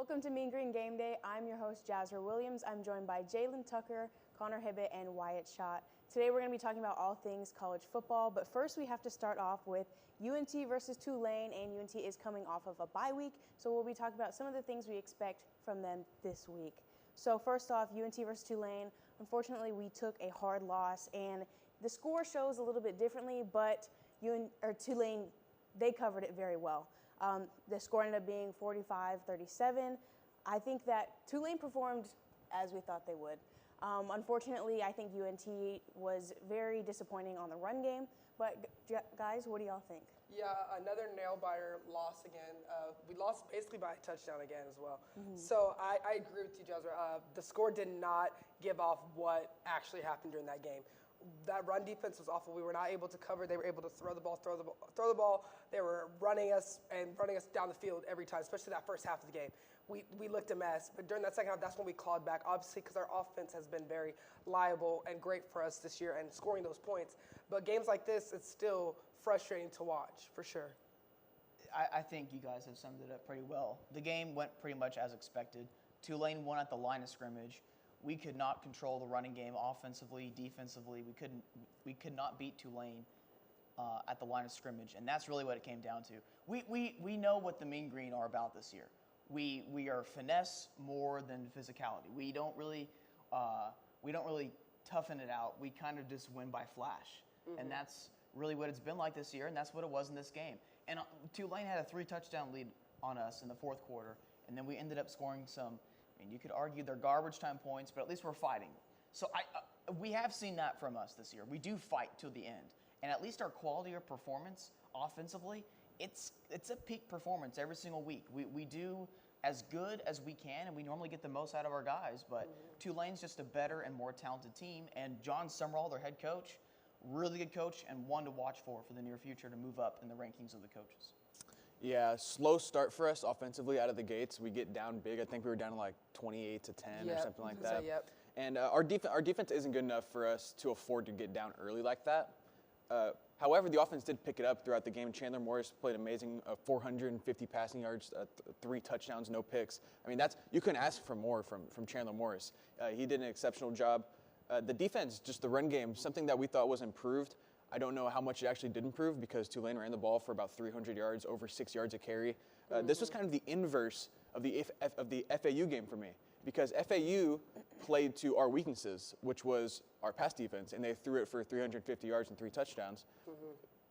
Welcome to Mean Green Gameday. I'm your host, Jazzer Williams. I'm joined by Jalen Tucker, Connor Hibbett, and Wyatt Schott. Today we're going to be talking about all things college football, but first we have to start off with UNT versus Tulane, and UNT is coming off of a bye week, so we'll be talking about some of the things we expect from them this week. So first off, UNT versus Tulane. Unfortunately, we took a hard loss, and the score shows a little bit differently, but Tulane, they covered it very well. The score ended up being 45-37. I think that Tulane performed as we thought they would. Unfortunately, I think UNT was very disappointing on the run game. But guys, what do y'all think? Yeah, another nail-biter loss again. We lost basically by a touchdown again as well. So I agree with you, Jazzer. The score did not give off what actually happened during that game. That run defense was awful. We were not able to cover. They were able to throw the ball. They were running us down the field every time, especially that first half of the game. We looked a mess. But during that second half, that's when we clawed back, obviously, because our offense has been very liable and great for us this year and scoring those points. But games like this, it's still frustrating to watch, for sure. I think you guys have summed it up pretty well. The game went pretty much as expected. Tulane won at the line of scrimmage. We could not control the running game offensively, defensively. We could not beat Tulane at the line of scrimmage, and that's really what it came down to. We know what the Mean Green are about this year. We are finesse more than physicality. We don't really toughen it out. We kind of just win by flash, and that's really what it's been like this year, and that's what it was in this game. And Tulane had a 3-touchdown lead on us in the fourth quarter, and then we ended up scoring some. I mean, you could argue they're garbage time points, but at least we're fighting. So we have seen that from us this year. We do fight till the end. And at least our quality of performance offensively, it's a peak performance every single week. We do as good as we can, and we normally get the most out of our guys. But Tulane's just a better and more talented team. And John Summerall, their head coach, really good coach and one to watch for the near future to move up in the rankings of the coaches. Yeah, slow start for us offensively out of the gates. We get down big. I think we were down to like 28-10 or something like that. And our defense isn't good enough for us to afford to get down early like that. However, the offense did pick it up throughout the game. Chandler Morris played amazing, 450 passing yards, 3 touchdowns, no picks. I mean, you couldn't ask for more from Chandler Morris. He did an exceptional job. The defense, just the run game, something that we thought was improved. I don't know how much it actually did improve because Tulane ran the ball for about 300 yards, over 6 yards a carry. This was kind of the inverse of the FAU game for me because FAU played to our weaknesses, which was our pass defense, and they threw it for 350 yards and 3 touchdowns.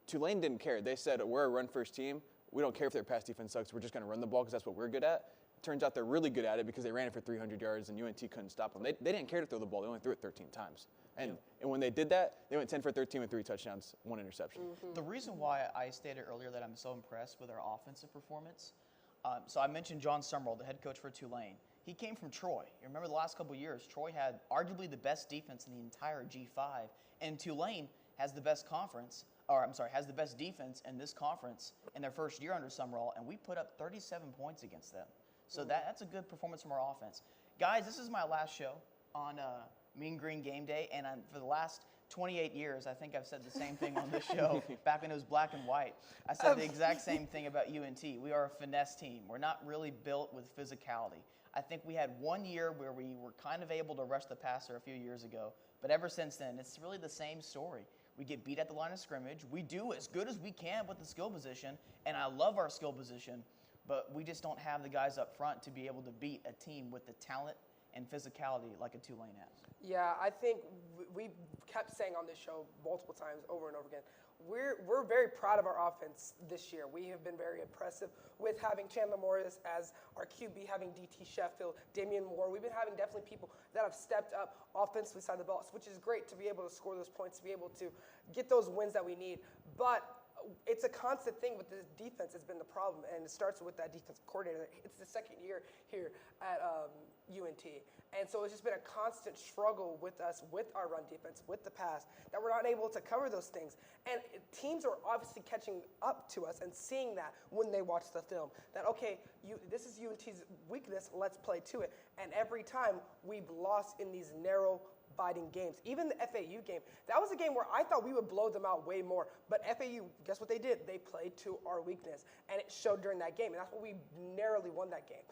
Tulane didn't care. They said, we're a run-first team. We don't care if their pass defense sucks. We're just going to run the ball because that's what we're good at. Turns out they're really good at it because they ran it for 300 yards, and UNT couldn't stop them. They didn't care to throw the ball. They only threw it 13 times. And when they did that, they went 10 for 13 with 3 touchdowns, 1 interception. The reason why I stated earlier that I'm so impressed with our offensive performance, so I mentioned John Summerall, the head coach for Tulane. He came from Troy. You remember the last couple of years, Troy had arguably the best defense in the entire G5, and Tulane has the best has the best defense in this conference in their first year under Summerall, and we put up 37 points against them. So that's a good performance from our offense. Guys, this is my last show on Mean Green Game Day, and for the last 28 years, I think I've said the same thing on this show back when it was black and white. I said the exact same thing about UNT. We are a finesse team. We're not really built with physicality. I think we had 1 year where we were kind of able to rush the passer a few years ago, but ever since then, it's really the same story. We get beat at the line of scrimmage. We do as good as we can with the skill position, and I love our skill position, but we just don't have the guys up front to be able to beat a team with the talent and physicality like a Tulane has. Yeah, I think we kept saying on this show multiple times over and over again, we're very proud of our offense this year. We have been very impressive with having Chandler Morris as our QB, having DT Sheffield, Damian Moore. We've been having definitely people that have stepped up offensively side of the ball, which is great to be able to score those points, to be able to get those wins that we need. But it's a constant thing with the defense has been the problem, and it starts with that defensive coordinator. It's the second year here at UNT, and so it's just been a constant struggle with us, with our run defense, with the pass, that we're not able to cover those things. And teams are obviously catching up to us and seeing that when they watch the film, that, okay, this is UNT's weakness, let's play to it. And every time we've lost in these narrow biting games. Even the FAU game, that was a game where I thought we would blow them out way more. But FAU, guess what they did? They played to our weakness, and it showed during that game, and that's why we narrowly won that game.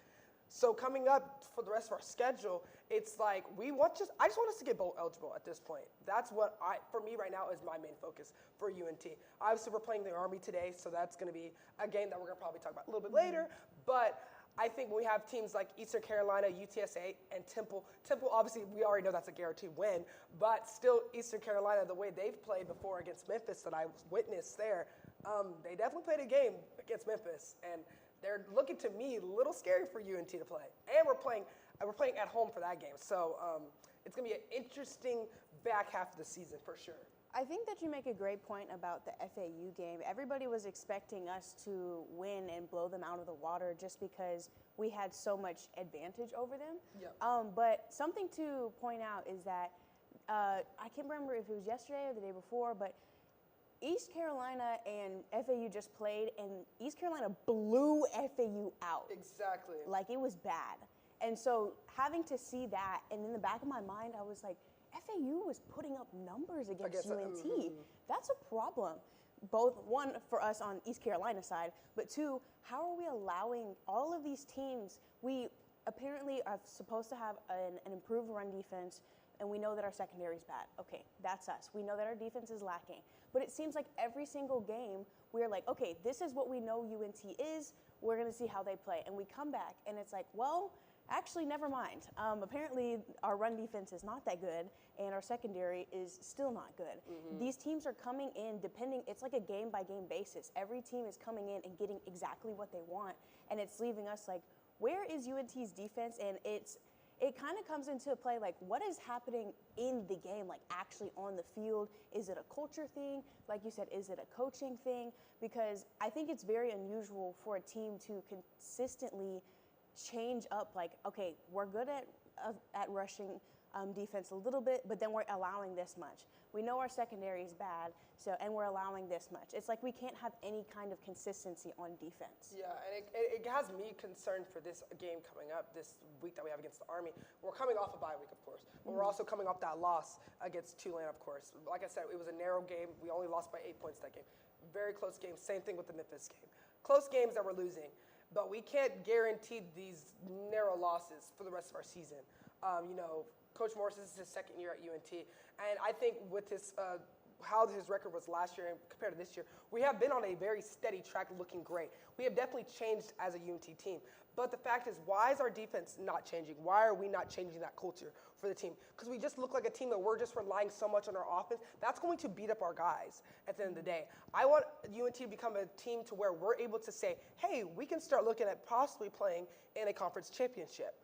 So coming up for the rest of our schedule, it's like I just want us to get bowl eligible at this point. That's what for me right now is my main focus for UNT. Obviously, we're playing the Army today, so that's going to be a game that we're going to probably talk about a little bit later. But I think when we have teams like Eastern Carolina, UTSA, and Temple, obviously we already know that's a guaranteed win, but still Eastern Carolina, the way they've played before against Memphis that I witnessed there, they definitely played a game against Memphis, and they're looking to me a little scary for UNT to play. And we're playing at home for that game, so it's going to be an interesting back half of the season for sure. I think that you make a great point about the FAU game. Everybody was expecting us to win and blow them out of the water just because we had so much advantage over them. Yep. But something to point out is that I can't remember if it was yesterday or the day before, but East Carolina and FAU just played, and East Carolina blew FAU out. Exactly. Like, it was bad. And so having to see that, and in the back of my mind, I was like, FAU was putting up numbers against UNT. That's a problem. Both, one, for us on East Carolina side, but two, how are we allowing all of these teams? We apparently are supposed to have an improved run defense, and we know that our secondary is bad. Okay, that's us. We know that our defense is lacking. But it seems like every single game, we're like, okay, this is what we know UNT is. We're going to see how they play. And we come back, and it's like, well, actually, never mind. Apparently, our run defense is not that good, and our secondary is still not good. These teams are coming in it's like a game-by-game basis. Every team is coming in and getting exactly what they want, and it's leaving us like, where is UNT's defense? And it kind of comes into play, like, what is happening in the game, like actually on the field? Is it a culture thing? Like you said, is it a coaching thing? Because I think it's very unusual for a team to consistently change up, like, okay, we're good at rushing defense a little bit, but then we're allowing this much. We know our secondary is bad, and we're allowing this much. It's like we can't have any kind of consistency on defense. Yeah, and it has me concerned for this game coming up this week that we have against the Army. We're coming off a bye week, of course, but we're also coming off that loss against Tulane, of course. Like I said, it was a narrow game. We only lost by 8 points that game. Very close game. Same thing with the Memphis game. Close games that we're losing. But we can't guarantee these narrow losses for the rest of our season. Coach Morris, this is his second year at UNT, and I think with his how his record was last year and compared to this year, we have been on a very steady track, looking great. We have definitely changed as a UNT team. But the fact is, why is our defense not changing? Why are we not changing that culture for the team? Because we just look like a team that we're just relying so much on our offense. That's going to beat up our guys at the end of the day. I want UNT to become a team to where we're able to say, hey, we can start looking at possibly playing in a conference championship.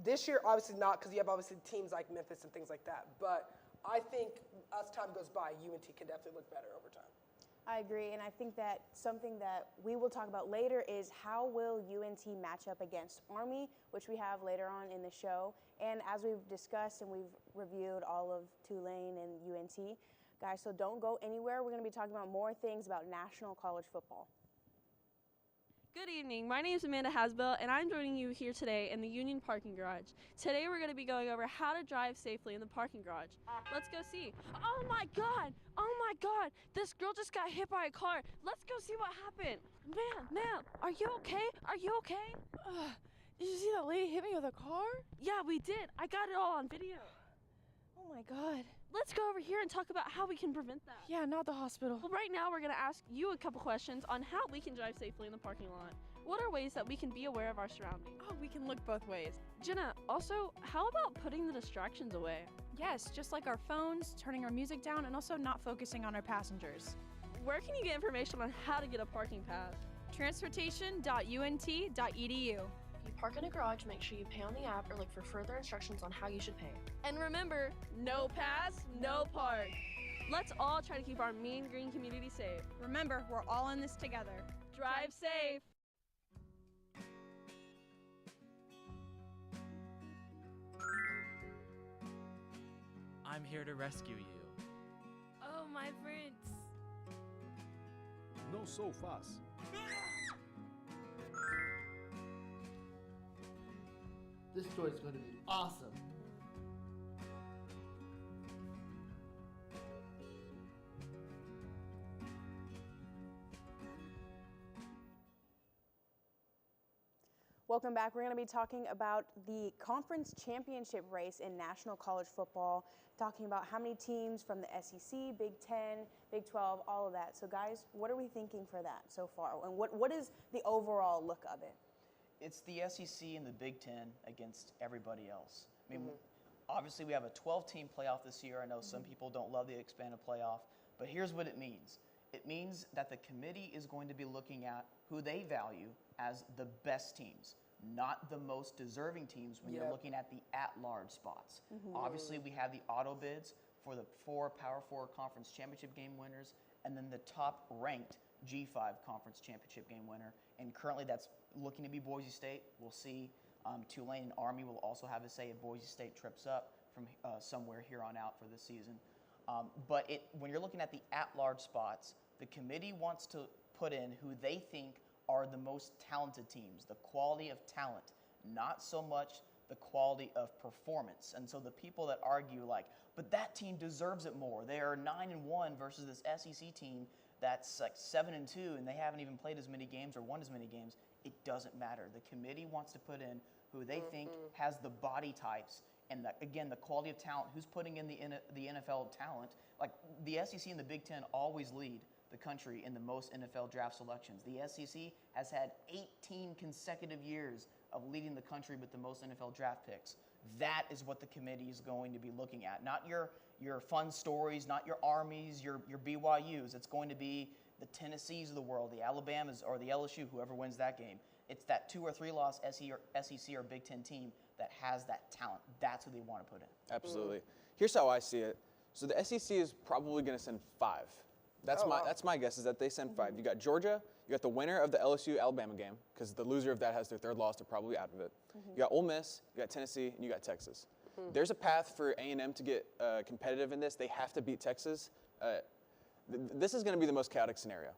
This year, obviously not, because you have obviously teams like Memphis and things like that. But I think as time goes by, UNT can definitely look better over time. I agree, and I think that something that we will talk about later is how will UNT match up against Army, which we have later on in the show. And as we've discussed and we've reviewed all of Tulane and UNT, guys, so don't go anywhere. We're going to be talking about more things about national college football. Good evening. My name is Amanda Hasbell, and I'm joining you here today in the Union Parking Garage. Today we're going to be going over how to drive safely in the parking garage. Let's go see. Oh my God! Oh my God! This girl just got hit by a car. Let's go see what happened. Ma'am, are you okay? Are you okay? Did you see that lady hit me with a car? Yeah, we did. I got it all on video. Oh my God. Let's go over here and talk about how we can prevent that. Yeah, not the hospital. Well, right now we're going to ask you a couple questions on how we can drive safely in the parking lot. What are ways that we can be aware of our surroundings? Oh, we can look both ways. Jenna, also, how about putting the distractions away? Yes, just like our phones, turning our music down, and also not focusing on our passengers. Where can you get information on how to get a parking pass? Transportation.unt.edu. If you park in a garage, make sure you pay on the app or look for further instructions on how you should pay. And remember, no pass, no park. Let's all try to keep our Mean Green community safe. Remember, we're all in this together. Drive safe. I'm here to rescue you. Oh, my friends. No so fast. This story's going to be awesome. Welcome back. We're going to be talking about the conference championship race in national college football, talking about how many teams from the SEC, Big 10, Big 12, all of that. So guys, what are we thinking for that so far? And what is the overall look of it? It's the SEC and the Big 10 against everybody else. I mean, obviously we have a 12-team playoff this year. I know some people don't love the expanded playoff, but here's what it means. It means that the committee is going to be looking at who they value as the best teams, not the most deserving teams when you're looking at the at-large spots. Obviously, we have the auto bids for the 4 Power 4 conference championship game winners, and then the top-ranked G5 conference championship game winner. And currently, that's looking to be Boise State. We'll see. Tulane and Army will also have a say if Boise State trips up from somewhere here on out for this season. But when you're looking at the at-large spots, the committee wants to put in who they think are the most talented teams, the quality of talent, not so much the quality of performance. And so the people that argue like, but that team deserves it more. They are 9-1 versus this SEC team that's like 7-2 and they haven't even played as many games or won as many games. It doesn't matter. The committee wants to put in who they think has the body types and again, the quality of talent, who's putting in the NFL talent. Like the SEC and the Big 10 always lead the country in the most NFL draft selections. The SEC has had 18 consecutive years of leading the country with the most NFL draft picks. That is what the committee is going to be looking at. Not your fun stories, not your Armies, your BYUs. It's going to be the Tennessees of the world, the Alabamas or the LSU, whoever wins that game. It's that 2 or 3 loss SEC or Big 10 team that has that talent. That's who they want to put in. Absolutely. Here's how I see it. So the SEC is probably going to send 5. That's my guess is that they send 5. You got Georgia, you got the winner of the LSU-Alabama game, because the loser of that has their 3rd loss. They're probably out of it. You got Ole Miss, you got Tennessee, and you got Texas. There's a path for A&M to get competitive in this. They have to beat Texas. This is going to be the most chaotic scenario.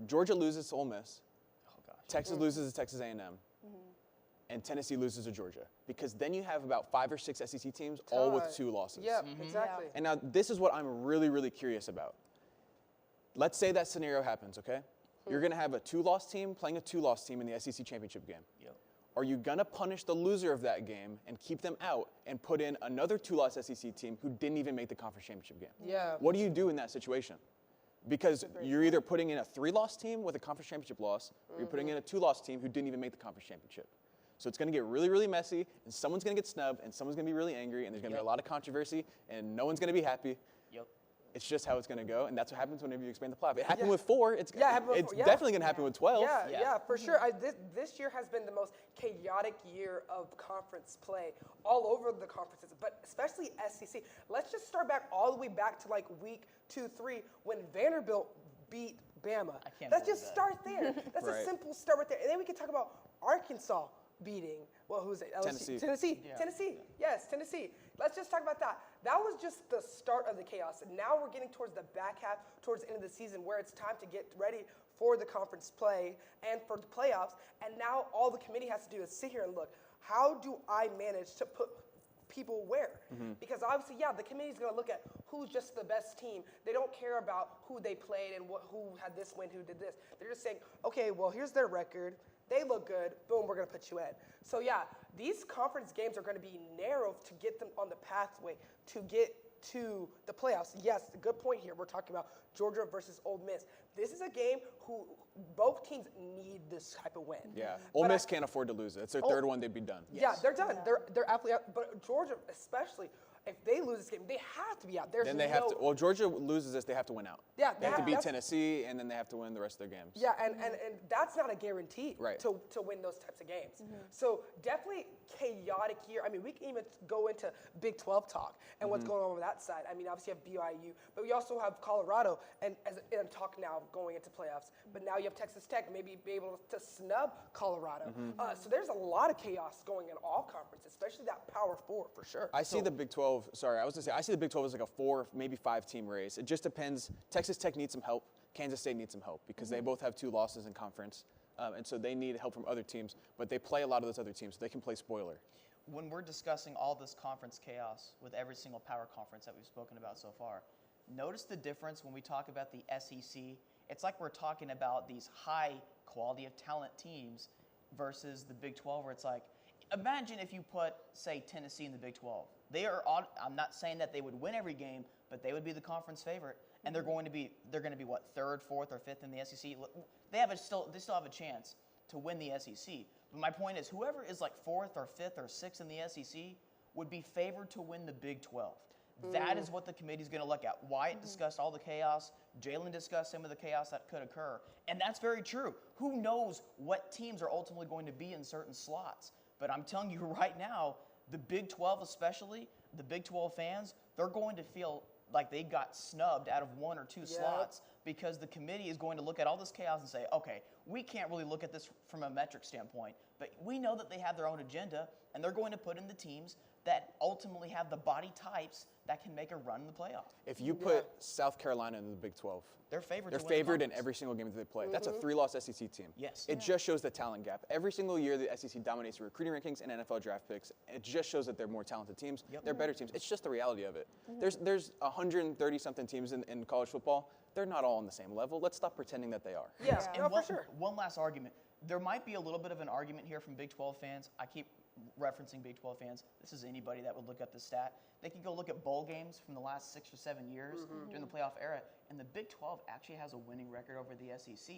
Georgia loses to Ole Miss. Texas loses to Texas A&M. And Tennessee loses to Georgia. Because then you have about 5 or 6 SEC teams, all with 2 losses. Yep, exactly. And now this is what I'm really, really curious about. Let's say that scenario happens, okay? You're going to have a 2-loss team playing a 2-loss team in the SEC championship game. Yep. Are you going to punish the loser of that game and keep them out and put in another 2-loss SEC team who didn't even make the conference championship game? Yeah. What do you do in that situation? Because you're either putting in a 3-loss team with a conference championship loss, or you're putting in a 2-loss team who didn't even make the conference championship. So it's going to get really, really messy, and someone's going to get snubbed, and someone's going to be really angry, and there's going to be a lot of controversy, and no one's going to be happy. Yep. It's just how it's going to go, and that's what happens whenever you expand the playoff. It happened with 4. It's definitely going to happen with 12. Yeah, for sure. This year has been the most chaotic year of conference play all over the conferences, but especially SEC. Let's just start back all the way back to like week 2, 3 when Vanderbilt beat Bama. Let's just start there. That's a simple start right there. And then we can talk about Arkansas beating, who's it? LSU? Tennessee. Yeah. Tennessee. Yes, Tennessee. Let's just talk about that. That was just the start of the chaos. And now we're getting towards the back half, towards the end of the season, where it's time to get ready for the conference play and for the playoffs. And now all the committee has to do is sit here and look, how do I manage to put people where? Because obviously, the committee's going to look at who's just the best team. They don't care about who they played and who had this win, who did this. They're just saying, okay, well, here's their record. They look good. Boom, we're going to put you in. So, these conference games are going to be narrow to get them on the pathway to get to the playoffs. Yes, good point here. We're talking about Georgia versus Ole Miss. This is a game who both teams need this type of win. Yeah, Ole Miss can't afford to lose it. It's their 3rd one. They'd be done. Yeah, they're done. They're absolutely out. But Georgia, especially, if they lose this game, they have to be out. Then they have to. Well, Georgia loses this, they have to win out. Yeah, they have to beat Tennessee, and then they have to win the rest of their games. Yeah, and that's not a guarantee to win those types of games. So definitely chaotic year. I mean, we can even go into Big 12 talk and what's going on over that side. I mean, obviously you have BYU, but we also have Colorado and talk now going into playoffs. But now you have Texas Tech, maybe be able to snub Colorado. So there's a lot of chaos going in all conferences, especially that Power 4 for sure. I see the Big 12. Sorry, I was going to say, I see the Big 12 as like a 4, maybe 5 team race. It just depends. Texas Tech needs some help. Kansas State needs some help because they both have 2 losses in conference. And so they need help from other teams, but they play a lot of those other teams, so they can play spoiler. When we're discussing all this conference chaos with every single power conference that we've spoken about so far, notice the difference when we talk about the SEC. It's like we're talking about these high quality of talent teams versus the Big 12, where it's like, imagine if you put, say, Tennessee in the Big 12. I'm not saying that they would win every game, but they would be the conference favorite, and they're going to be what, third, fourth, or fifth in the SEC. They still have a chance to win the SEC. But my point is, whoever is like fourth or fifth or sixth in the SEC would be favored to win the Big 12. That is what the committee is going to look at. Wyatt discussed all the chaos. Jalen discussed some of the chaos that could occur. And that's very true. Who knows what teams are ultimately going to be in certain slots? But I'm telling you right now, the Big 12 especially, the Big 12 fans, they're going to feel like they got snubbed out of one or two slots, because the committee is going to look at all this chaos and say, okay, we can't really look at this from a metric standpoint, but we know that they have their own agenda, and they're going to put in the teams that ultimately have the body types that can make a run in the playoff. If you put South Carolina in the Big 12, they're favored. They're favored in every single game that they play. That's a 3-loss SEC team. Yes. It just shows the talent gap. Every single year, the SEC dominates the recruiting rankings and NFL draft picks. It just shows that they're more talented teams. They're better teams. It's just the reality of it. There's 130-something teams in college football. They're not all on the same level. Let's stop pretending that they are. Yes, And for sure. one last argument. There might be a little bit of an argument here from Big 12 fans. I keep referencing Big 12 fans. This is anybody that would look up the stat. They can go look at bowl games from the last 6 or 7 years during the playoff era, and the Big 12 actually has a winning record over the SEC.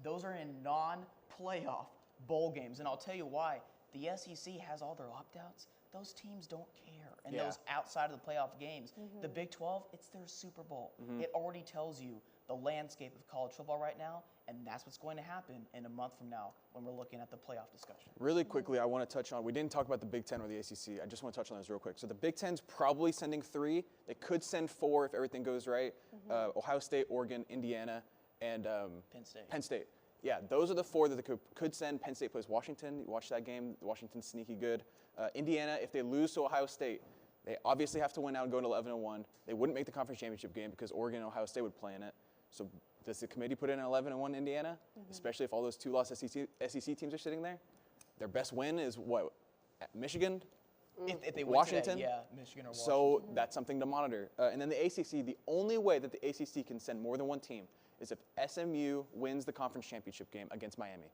Those are in non-playoff bowl games, and I'll tell you why. The SEC has all their opt-outs. Those teams don't care, and those outside of the playoff games. The Big 12, it's their Super Bowl. It already tells you the landscape of college football right now, and that's what's going to happen in a month from now when we're looking at the playoff discussion. Really quickly, I want to touch on, we didn't talk about the Big Ten or the ACC. I just want to touch on those real quick. So the Big Ten's probably sending 3. They could send 4 if everything goes right. Ohio State, Oregon, Indiana, and Penn State. Yeah, those are the 4 that they could send. Penn State plays Washington. You watch that game. Washington's sneaky good. Indiana, if they lose to Ohio State, they obviously have to win out and go to 11-1. They wouldn't make the conference championship game because Oregon and Ohio State would play in it. So does the committee put in an 11-1 Indiana, especially if all those 2-loss SEC teams are sitting there? Their best win is what? At Michigan? If they win Washington? today, Michigan or Washington. So that's something to monitor. And then the ACC, the only way that the ACC can send more than one team is if SMU wins the conference championship game against Miami.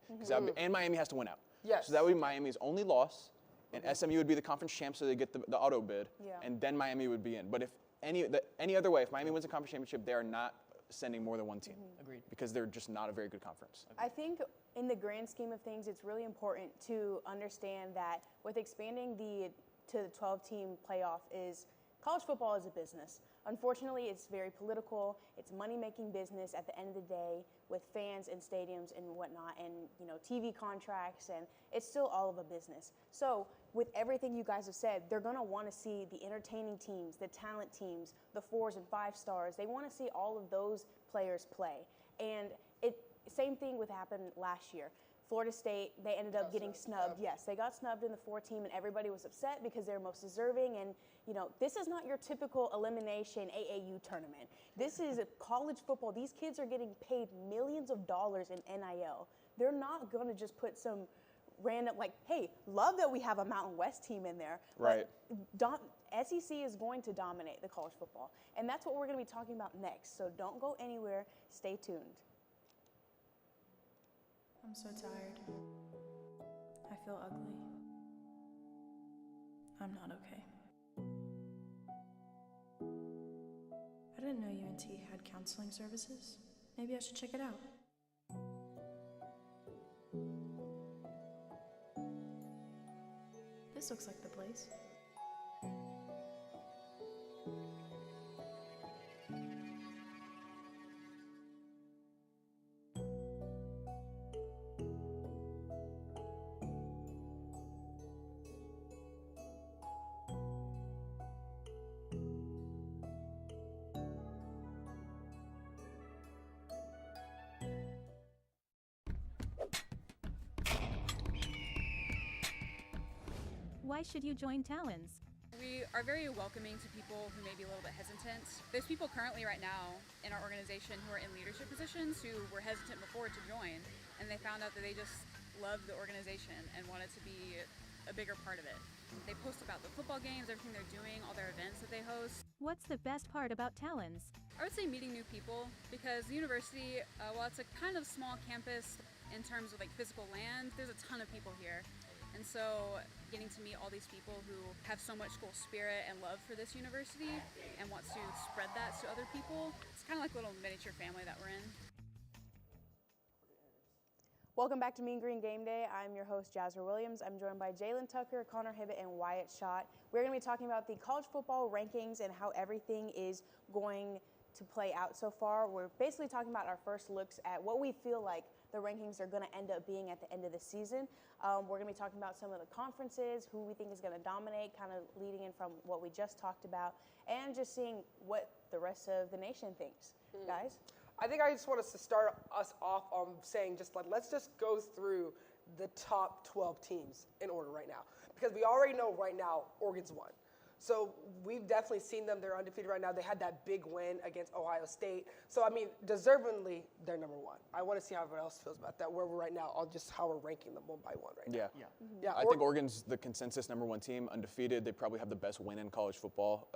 And Miami has to win out. Yes. So that would be Miami's only loss, and SMU would be the conference champ, so they get the auto bid, and then Miami would be in. But if any other way, if Miami wins the conference championship, they are not sending more than one team. Agreed. Because they're just not a very good conference. I think in the grand scheme of things, it's really important to understand that with expanding to the 12-team playoff is college football is a business. Unfortunately, it's very political. It's money-making business at the end of the day with fans and stadiums and whatnot, and TV contracts, and it's still all of a business. So with everything you guys have said, they're going to want to see the entertaining teams, the talent teams, the 4s and 5 stars. They want to see all of those players play. And same thing with happened last year. Florida State, they ended up getting snubbed. Yes, they got snubbed in the 4-team, and everybody was upset because they're most deserving. And, this is not your typical elimination AAU tournament. This is college football. These kids are getting paid millions of dollars in NIL. They're not going to just put some random, hey, love that we have a Mountain West team in there. Right. But SEC is going to dominate the college football. And that's what we're going to be talking about next. So don't go anywhere. Stay tuned. I'm so tired. I feel ugly. I'm not okay. I didn't know UNT had counseling services. Maybe I should check it out. This looks like the place. Why should you join Talons? We are very welcoming to people who may be a little bit hesitant. There's people currently right now in our organization who are in leadership positions who were hesitant before to join, and they found out that they just loved the organization and wanted to be a bigger part of it. They post about the football games, everything they're doing, all their events that they host. What's the best part about Talons? I would say meeting new people, because the university, while it's a kind of small campus, in terms of like physical land, there's a ton of people here. And so getting to meet all these people who have so much school spirit and love for this university and wants to spread that to other people, it's kind of like a little miniature family that we're in. Welcome back to Mean Green Game Day. I'm your host, Jasmine Williams. I'm joined by Jalen Tucker, Connor Hibbett, and Wyatt Schott. We're going to be talking about the college football rankings and how everything is going to play out so far. We're basically talking about our first looks at what we feel like the rankings are going to end up being at the end of the season. We're going to be talking about some of the conferences, who we think is going to dominate, kind of leading in from what we just talked about, and just seeing what the rest of the nation thinks. Guys? I think I just want us to start us off on saying let's just go through the top 12 teams in order right now. Because we already know right now Oregon's won. So we've definitely seen them. They're undefeated right now. They had that big win against Ohio State. So, I mean, deservedly, they're number one. I want to see how everyone else feels about that, where we're right now, on just how we're ranking them one by one right now. Yeah. I think Oregon's the consensus number one team, undefeated. They probably have the best win in college football.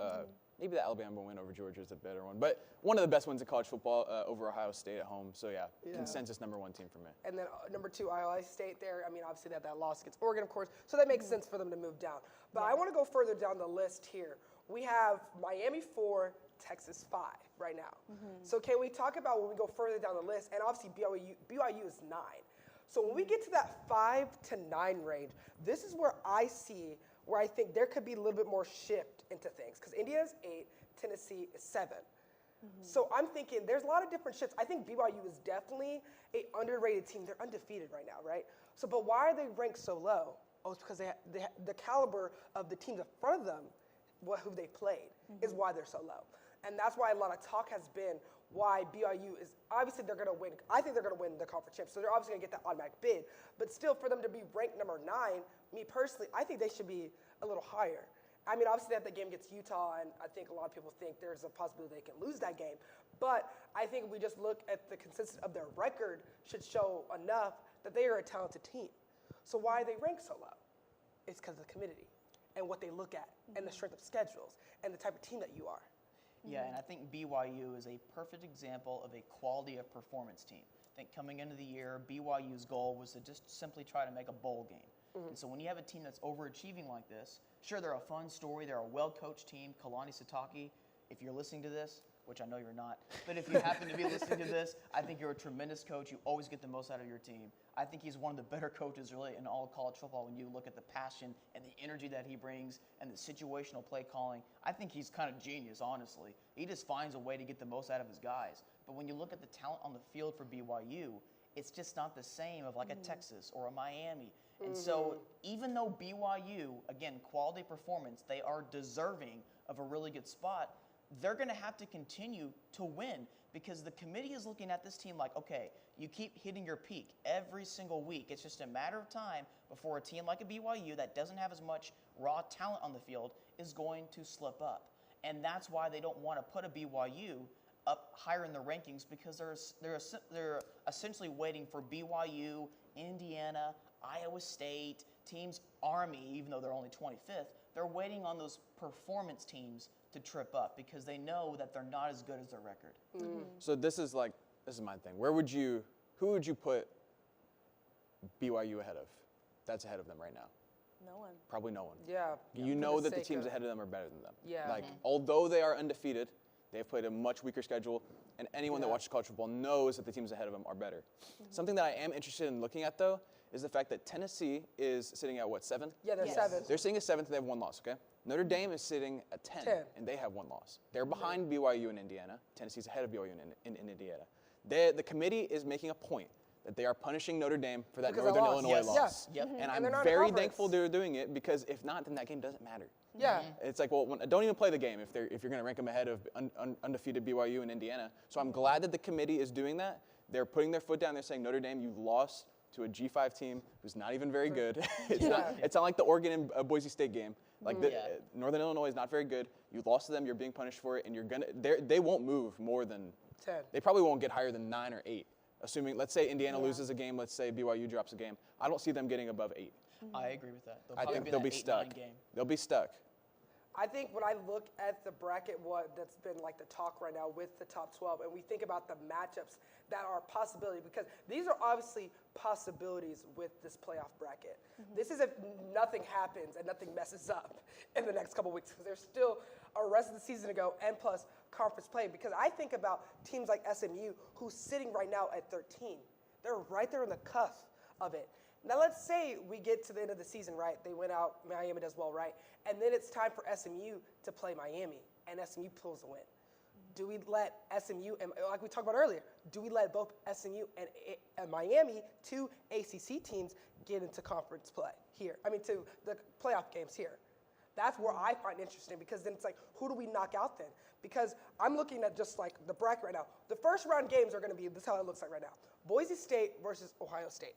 Maybe the Alabama win over Georgia is a better one. But one of the best wins in college football over Ohio State at home. So, yeah, consensus number one team for me. And then number two, Ohio State there. I mean, obviously they had that loss against Oregon, of course. So that makes sense for them to move down. But I want to go further down the list here. We have Miami 4, Texas 5 right now. So can we talk about when we go further down the list? And obviously BYU is 9. So when we get to that 5 to 9 range, this is where I think there could be a little bit more shift into things. Because Indiana's 8, Tennessee is 7. So I'm thinking there's a lot of different shifts. I think BYU is definitely an underrated team. They're undefeated right now, right? So, but why are they ranked so low? Oh, it's because the caliber of the teams in front of them, who they played, is why they're so low. And that's why a lot of talk has been why BYU is, obviously they're going to win. I think they're going to win the conference championship, so they're obviously going to get that automatic bid. But still, for them to be ranked number 9, me personally, I think they should be a little higher. I mean, obviously they have the game against Utah, and I think a lot of people think there's a possibility they can lose that game. But I think if we just look at the consistency of their record, should show enough that they are a talented team. So why are they ranked so low? It's because of the community and what they look at and the strength of schedules and the type of team that you are. Yeah, and I think BYU is a perfect example of a quality of performance team. I think coming into the year, BYU's goal was to just simply try to make a bowl game. And so when you have a team that's overachieving like this, sure, they're a fun story. They're a well-coached team. Kalani Sitake, if you're listening to this, which I know you're not, but if you happen to be listening to this, I think you're a tremendous coach. You always get the most out of your team. I think he's one of the better coaches really in all of college football when you look at the passion and the energy that he brings and the situational play calling. I think he's kind of genius, honestly. He just finds a way to get the most out of his guys. But when you look at the talent on the field for BYU, it's just not the same of like a Texas or a Miami. And so even though BYU, again, quality performance, they are deserving of a really good spot, they're going to have to continue to win because the committee is looking at this team like, okay, you keep hitting your peak every single week. It's just a matter of time before a team like a BYU that doesn't have as much raw talent on the field is going to slip up. And that's why they don't want to put a BYU up higher in the rankings because they're essentially waiting for BYU, Indiana, Iowa State, teams, Army, even though they're only 25th, they're waiting on those performance teams to trip up because they know that they're not as good as their record. So this is my thing. Who would you put BYU ahead of? That's ahead of them right now. No one. Probably no one. Yeah. You know that the teams ahead of them are better than them. Yeah. Although they are undefeated, they've played a much weaker schedule, and anyone that watches college football knows that the teams ahead of them are better. Something that I am interested in looking at, though, is the fact that Tennessee is sitting at, 7th? Yeah, they're 7th. They're sitting at 7th, they have 1 loss, okay? Notre Dame is sitting at 10. And they have 1 loss. They're behind BYU and Indiana. Tennessee's ahead of BYU in Indiana. The committee is making a point that they are punishing Notre Dame for that Northern Illinois loss. And I'm very thankful they're doing it because if not, then that game doesn't matter. Yeah. It's like, well, don't even play the game if you're going to rank them ahead of undefeated BYU and Indiana. So I'm glad that the committee is doing that. They're putting their foot down. They're saying, Notre Dame, you lost to a G5 team who's not even very good. It's not like the Oregon and Boise State game. Like Northern Illinois is not very good. You lost to them. You're being punished for it, and they won't move more than 10. They probably won't get higher than 9 or 8. Assuming, let's say Indiana loses a game, let's say BYU drops a game. I don't see them getting above 8. I agree with that. I think they'll be stuck. Game. They'll be stuck. I think when I look at the bracket, that's been like the talk right now with the top 12, and we think about the matchups that are a possibility, because these are obviously possibilities with this playoff bracket. This is if nothing happens and nothing messes up in the next couple weeks, because there's still a rest of the season to go, and plus conference play. Because I think about teams like SMU, who's sitting right now at 13. They're right there on the cusp of it. Now, let's say we get to the end of the season, right? They win out, Miami does well, right? And then it's time for SMU to play Miami, and SMU pulls the win. Do we let SMU, and like we talked about earlier, do we let both SMU and Miami, two ACC teams, get into conference play here? I mean, to the playoff games here. That's where I find interesting, because then it's like, who do we knock out then? Because I'm looking at just like the bracket right now. The first round games are going to be, this is how it looks like right now. Boise State versus Ohio State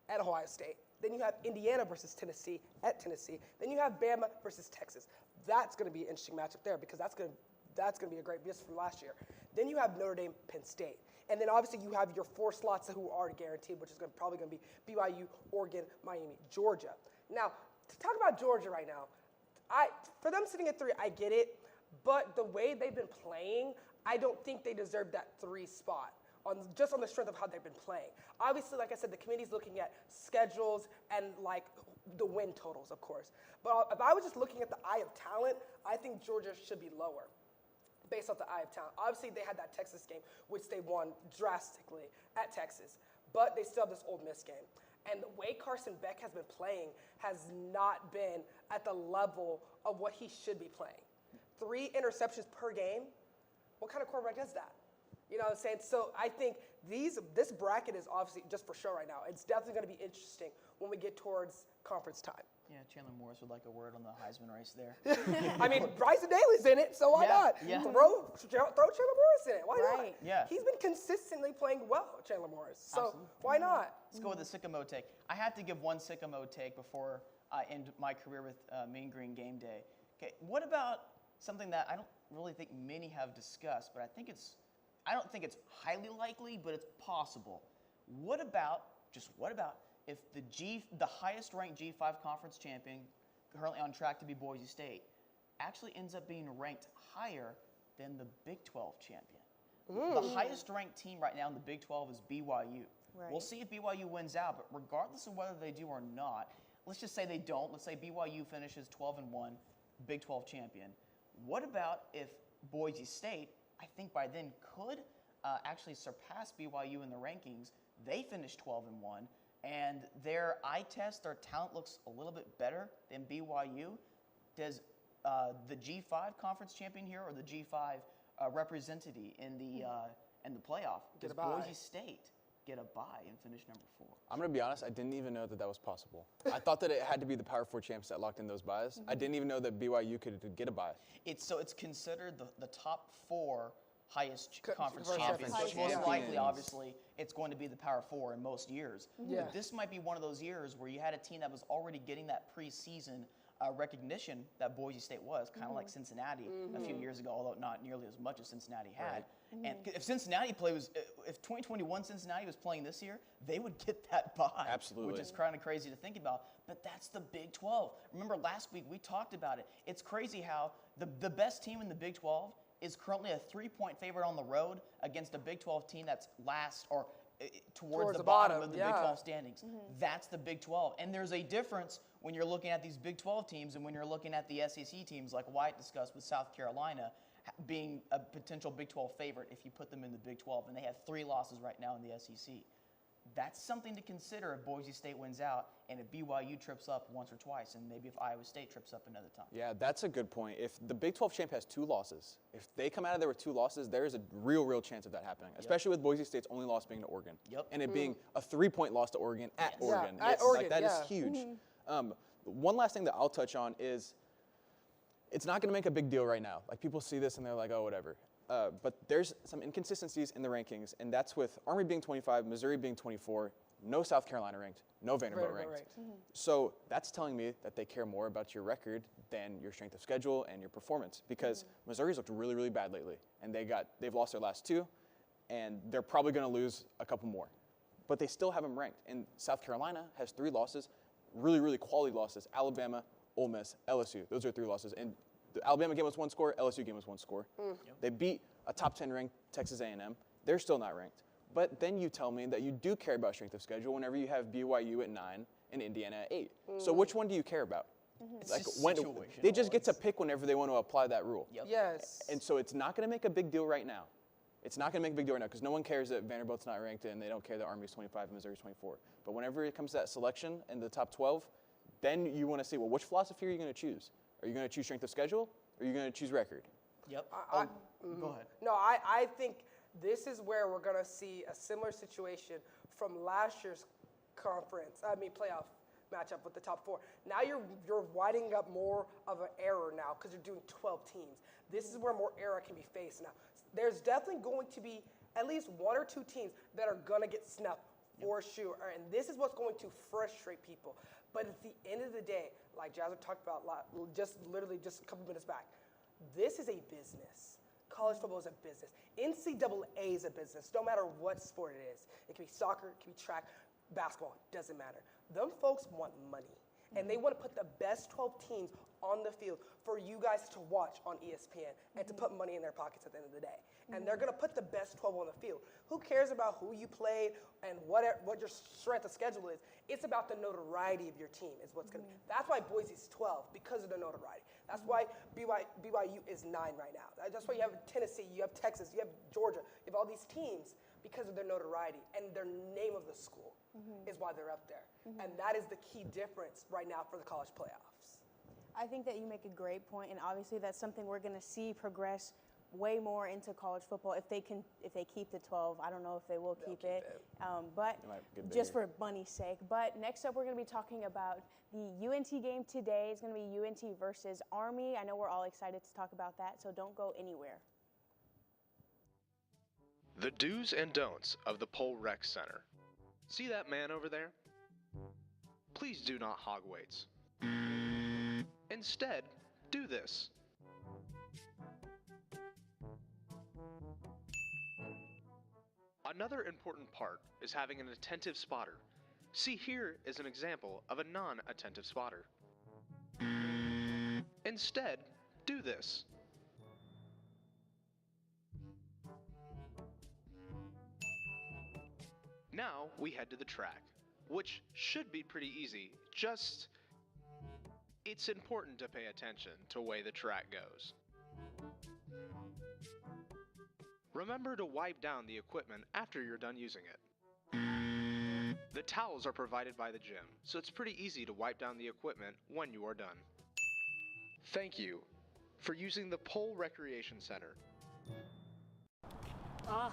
at Ohio State. Then you have Indiana versus Tennessee at Tennessee. Then you have Bama versus Texas. That's going to be an interesting matchup there, because that's going to be a great miss from last year. Then you have Notre Dame, Penn State. And then obviously you have your 4 slots who are already guaranteed, which is probably going to be BYU, Oregon, Miami, Georgia. Now, to talk about Georgia right now, for them sitting at 3, I get it. But the way they've been playing, I don't think they deserve that 3 spot. Just on the strength of how they've been playing. Obviously, like I said, the committee's looking at schedules and like the win totals, of course. But if I was just looking at the eye of talent, I think Georgia should be lower based off the eye of talent. Obviously, they had that Texas game, which they won drastically at Texas. But they still have this Ole Miss game. And the way Carson Beck has been playing has not been at the level of what he should be playing. 3 interceptions per game? What kind of quarterback does that? You know what I'm saying? So I think this bracket is obviously just for show right now. It's definitely going to be interesting when we get towards conference time. Yeah, Chandler Morris would like a word on the Heisman race there. I mean, Bryson Daly's in it, so why not? Yeah. Throw Chandler Morris in it. Why not? Yeah. He's been consistently playing well, Chandler Morris. So why not? Let's go with the Sycamore take. I have to give one Sycamore take before I end my career with Mean Green Gameday. Okay, what about something that I don't really think many have discussed, but I don't think it's highly likely, but it's possible. What about if the highest ranked G5 conference champion, currently on track to be Boise State, actually ends up being ranked higher than the Big 12 champion? The highest ranked team right now in the Big 12 is BYU. Right. We'll see if BYU wins out, but regardless of whether they do or not, let's just say they don't. Let's say BYU finishes 12-1, Big 12 champion. What about if Boise State, I think by then, could actually surpass BYU in the rankings? They finished 12-1, and their eye test, their talent looks a little bit better than BYU. Does the G5 conference champion here, or the G5 representative in the playoff, does Boise State get a bye and finish number 4? I'm going to be honest, I didn't even know that was possible. I thought that it had to be the Power 4 champs that locked in those buys. I didn't even know that BYU could get a bye. It's considered the top 4 highest conference champions. Champions. So most likely, obviously, it's going to be the Power 4 in most years. Yeah. But this might be one of those years where you had a team that was already getting that preseason recognition that Boise State was, kind of like Cincinnati a few years ago, although not nearly as much as Cincinnati had. And if if 2021 Cincinnati was playing this year, they would get that bye. Absolutely. Which is kind of crazy to think about. But that's the Big 12. Remember last week we talked about it. It's crazy how the best team in the Big 12 is currently a 3-point favorite on the road against a Big 12 team that's last or towards the bottom of the Big 12 standings. That's the Big 12. And there's a difference when you're looking at these Big 12 teams and when you're looking at the SEC teams like Wyatt discussed with South Carolina being a potential Big 12 favorite if you put them in the Big 12. And they have 3 losses right now in the SEC. That's something to consider if Boise State wins out and if BYU trips up once or twice, and maybe if Iowa State trips up another time. Yeah, that's a good point. If the Big 12 champ has 2 losses, if they come out of there with 2 losses, there is a real chance of that happening, especially with Boise State's only loss being to Oregon. And it being a 3-point loss to Oregon at Oregon. At Oregon, that is huge. One last thing that I'll touch on is it's not going to make a big deal right now. Like, people see this and they're like, oh, whatever. But there's some inconsistencies in the rankings, and that's with Army being 25, Missouri being 24, no South Carolina ranked, no Vanderbilt ranked. So that's telling me that they care more about your record than your strength of schedule and your performance, because Missouri's looked really bad lately, and they've lost their last 2, and they're probably going to lose a couple more. But they still have them ranked. And South Carolina has 3 losses, really quality losses: Alabama, Ole Miss, LSU. Those are 3 losses. And The Alabama game was 1 score, LSU game was 1 score. Yep. They beat a top 10 ranked Texas A&M. They're still not ranked. But then you tell me that you do care about strength of schedule whenever you have BYU at 9 and Indiana at 8. So which one do you care about? It's Like just when situational. they just get to pick whenever they want to apply that rule. Yep. Yes. And so it's not going to make a big deal right now. It's not going to make a big deal right now because no one cares that Vanderbilt's not ranked and they don't care that Army's 25 and Missouri's 24. But whenever it comes to that selection in the top 12, then you want to see, well, which philosophy are you going to choose? Are you going to choose strength of schedule or are you going to choose record? Yep. Go ahead. No, I think this is where we're going to see a similar situation from last year's playoff matchup with the top 4. Now you're widening up more of an error now because you're doing 12 teams. This is where more error can be faced now. There's definitely going to be at least 1 or 2 teams that are going to get snubbed for sure, and this is what's going to frustrate people. But at the end of the day, like Jazzer talked about just a couple minutes back, this is a business. College football is a business. NCAA is a business, no matter what sport it is. It can be soccer, it can be track, basketball, doesn't matter. Them folks want money, and they want to put the best 12 teams on the field for you guys to watch on ESPN and to put money in their pockets at the end of the day. And they're going to put the best 12 on the field. Who cares about who you played and what your strength of schedule is? It's about the notoriety of your team is what's going to be. That's why Boise's 12, because of the notoriety. That's why BYU is 9 right now. That's why you have Tennessee, you have Texas, you have Georgia. You have all these teams because of their notoriety and their name of the school is why they're up there. And that is the key difference right now for the college playoffs. I think that you make a great point, and obviously that's something we're going to see progress way more into college football if they keep the 12. I don't know if they will keep it. But just for money's sake. But next up, we're going to be talking about the UNT game today. It's going to be UNT versus Army. I know we're all excited to talk about that, so don't go anywhere. The do's and don'ts of the Pole Rec Center. See that man over there? Please do not hog weights. Instead, do this. Another important part is having an attentive spotter. See, here is an example of a non-attentive spotter. Instead, do this. Now we head to the track, which should be pretty easy, just it's important to pay attention to the way the track goes. Remember to wipe down the equipment after you're done using it. The towels are provided by the gym, so it's pretty easy to wipe down the equipment when you are done. Thank you for using the Pole Recreation Center. Ugh,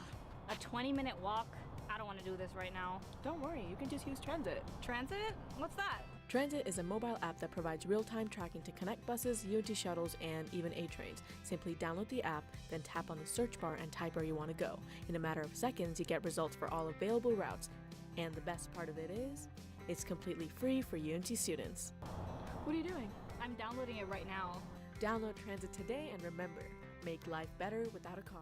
a 20-minute walk? I don't want to do this right now. Don't worry, you can just use Transit. Transit? What's that? Transit is a mobile app that provides real-time tracking to connect buses, UNT shuttles, and even A-trains. Simply download the app, then tap on the search bar and type where you want to go. In a matter of seconds, you get results for all available routes. And the best part of it is, it's completely free for UNT students. What are you doing? I'm downloading it right now. Download Transit today and remember, make life better without a car.